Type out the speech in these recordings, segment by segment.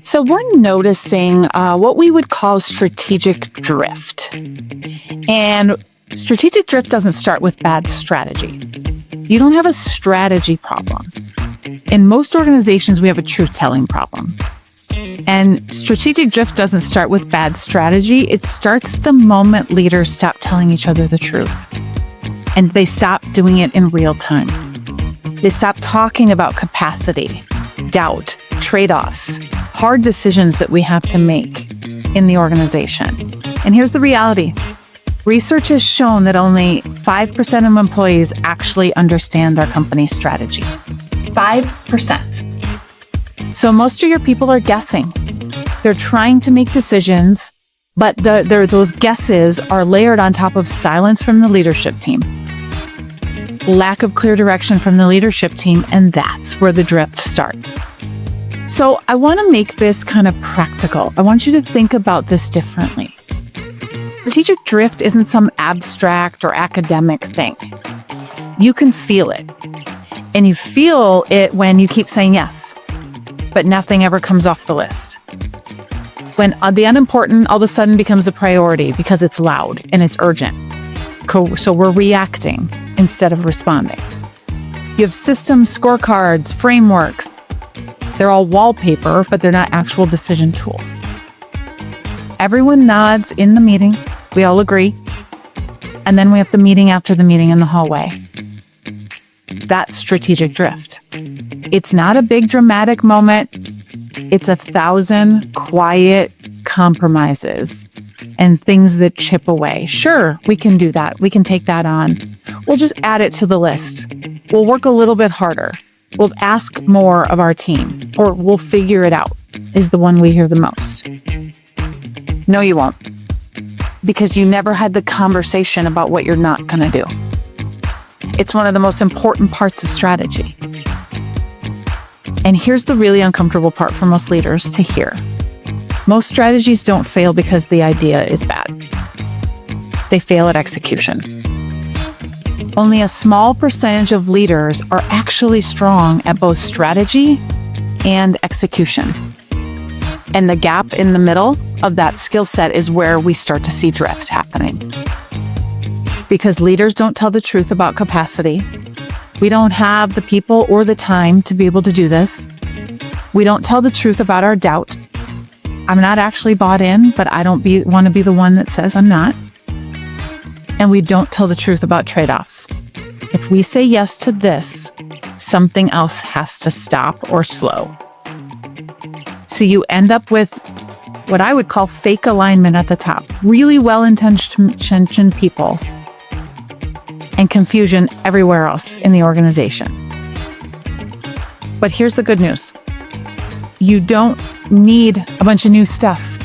So we're noticing what we would call strategic drift. And strategic drift doesn't start with bad strategy. You don't have a strategy problem. In most organizations, we have a truth-telling problem. And strategic drift doesn't start with bad strategy. It starts the moment leaders stop telling each other the truth. And they stop doing it in real time. They stop talking about capacity, doubt, trade-offs, hard decisions that we have to make in the organization. And here's the reality. Research has shown that only 5% of employees actually understand their company's strategy. 5%. So most of your people are guessing. They're trying to make decisions, but those guesses are layered on top of silence from the leadership team. Lack of clear direction from the leadership team, and that's where the drift starts. So I want to make this kind of practical. I want you to think about this differently. Strategic drift isn't some abstract or academic thing. You can feel it. And you feel it when you keep saying yes, but nothing ever comes off the list. When the unimportant all of a sudden becomes a priority because it's loud and it's urgent. So we're reacting instead of responding. You have systems, scorecards, frameworks. They're all wallpaper, but they're not actual decision tools. Everyone nods in the meeting. We all agree. And then we have the meeting after the meeting in the hallway. That's strategic drift. It's not a big dramatic moment. It's 1,000 quiet compromises and things that chip away. Sure, we can do that. We can take that on. We'll just add it to the list. We'll work a little bit harder. We'll ask more of our team, or we'll figure it out, is the one we hear the most. No, you won't. Because you never had the conversation about what you're not going to do. It's one of the most important parts of strategy. And here's the really uncomfortable part for most leaders to hear. Most strategies don't fail because the idea is bad. They fail at execution. Only a small percentage of leaders are actually strong at both strategy and execution. And the gap in the middle of that skill set is where we start to see drift happening. Because leaders don't tell the truth about capacity. We don't have the people or the time to be able to do this. We don't tell the truth about our doubt. I'm not actually bought in, but I don't want to be the one that says I'm not. And we don't tell the truth about trade-offs. If we say yes to this, something else has to stop or slow. So you end up with what I would call fake alignment at the top. Really well-intentioned people and confusion everywhere else in the organization. But here's the good news. You don't need a bunch of new stuff.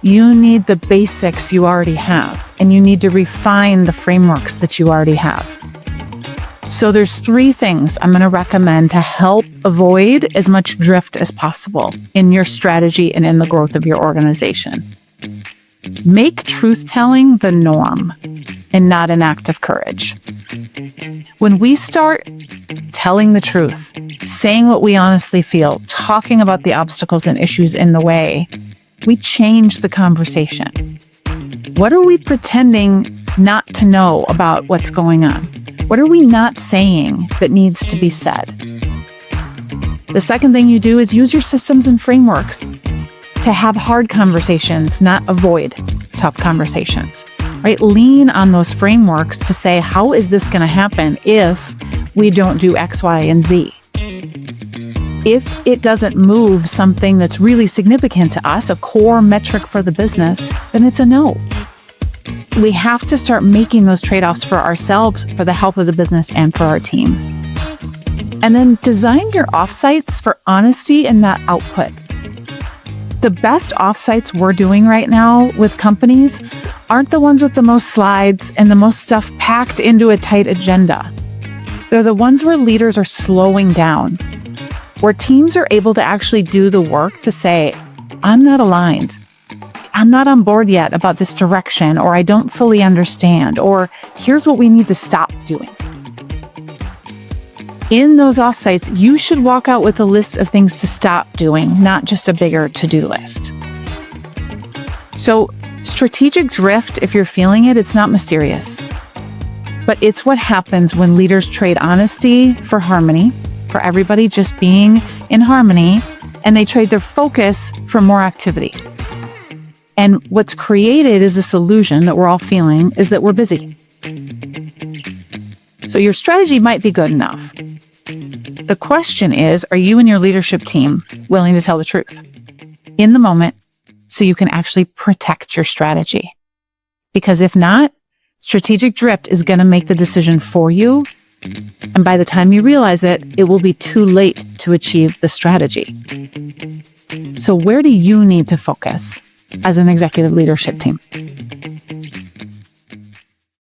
You need the basics you already have, and you need to refine the frameworks that you already have. So there's 3 things I'm going to recommend to help avoid as much drift as possible in your strategy and in the growth of your organization. Make truth-telling the norm and not an act of courage. When we start telling the truth, saying what we honestly feel, talking about the obstacles and issues in the way, we change the conversation. What are we pretending not to know about what's going on? What are we not saying that needs to be said? The second thing you do is use your systems and frameworks to have hard conversations, not avoid tough conversations, right? Lean on those frameworks to say, how is this going to happen if we don't do X, Y, and Z? If it doesn't move something that's really significant to us, a core metric for the business, then it's a no. We have to start making those trade-offs for ourselves, for the health of the business, and for our team. And then design your offsites for honesty and not output. The best offsites we're doing right now with companies aren't the ones with the most slides and the most stuff packed into a tight agenda. They're the ones where leaders are slowing down, where teams are able to actually do the work to say, I'm not aligned. I'm not on board yet about this direction, or I don't fully understand, or here's what we need to stop doing. In those offsites, you should walk out with a list of things to stop doing, not just a bigger to-do list. So strategic drift, if you're feeling it, it's not mysterious. But it's what happens when leaders trade honesty for harmony, for everybody just being in harmony, and they trade their focus for more activity. And what's created is this illusion that we're all feeling is that we're busy. So your strategy might be good enough. The question is, are you and your leadership team willing to tell the truth in the moment so you can actually protect your strategy? Because if not, strategic drift is going to make the decision for you. And by the time you realize it will be too late to achieve the strategy. So where do you need to focus as an executive leadership team?